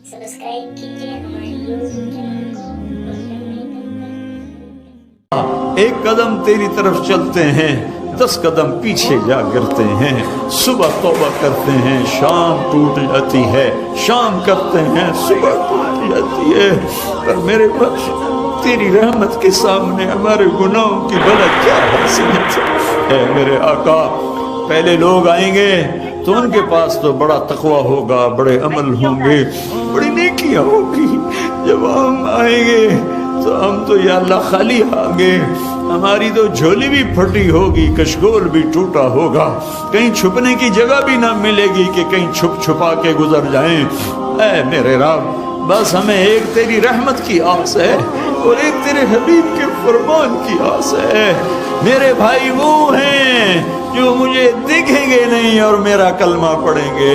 Subscribe कीजिए हमारे YouTube channel को और बेल आइकन पर। एक कदम तेरी तरफ चलते हैं, 10 कदम पीछे जा गिरते हैं। सुबह तौबा करते हैं, शाम टूट जाती है। शाम करते हैं, सुबह टूट जाती है। पर मेरे पास तेरी रहमत के सामने हमारे गुनाहों की भला क्या हैसियत है। मेरे आका, पहले लोग आएंगे तो उनके पास तो बड़ा तकवा होगा, बड़े अमल होंगे, बड़ी नेकियां होगी। जब हम आएंगे तो हम तो या अल्लाह खाली आएंगे। हमारी तो झोली भी फटी होगी, कशगोल भी टूटा होगा, कहीं छुपने की जगह भी ना मिलेगी कि कहीं छुप छुपा के गुजर जाएं। ऐ मेरे रब, बस हमें एक तेरी रहमत की आस है और एक तेरे हबीब के फरमान की आस है। मेरे भाई वो हैं जो मुझे दिखेंगे नहीं और मेरा कलमा पढ़ेंगे।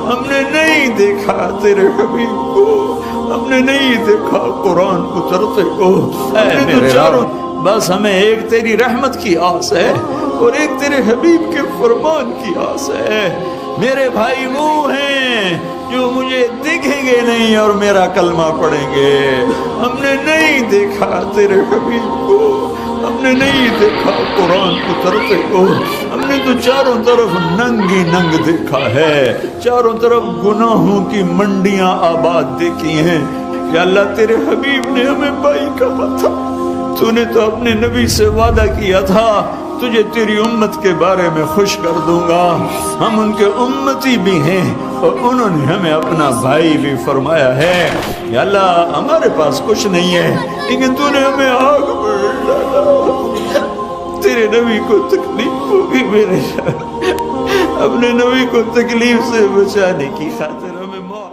हमने नहीं देखा तेरे हबीब को, हमने नहीं देखा कुरान उतरते को। मेरे चारों, बस हमें एक तेरी रहमत की आस है और एक तेरे हबीब के फरमान की आस है। मेरे भाई वो हैं जो मुझे दिखेंगे नहीं और मेरा कलमा पढ़ेंगे। हमने नहीं देखा तेरे हबीब को, हमने नहीं देखा कुरान उतरते को। हमने तो चारों तरफ नंगी नंग देखा है, चारों तरफ गुनाहों की मंडियां आबाद देखी हैं। या अल्लाह, तेरे हबीब ने हमें भाई कहा था, तूने तो अपने नबी से वादा किया था तुझे तेरी उम्मत के बारे में खुश कर दूंगा। हम उनके उम्मती भी हैं और उन्होंने हमें अपना भाई भी फरमाया है। या अल्लाह, हमारे पास कुछ नहीं है लेकिन तूने हमें आग में डाला। तेरे नबी को तकलीफ होगी मेरे साथ, अपने नबी को तकलीफ से बचाने की खातिर हमें माफ।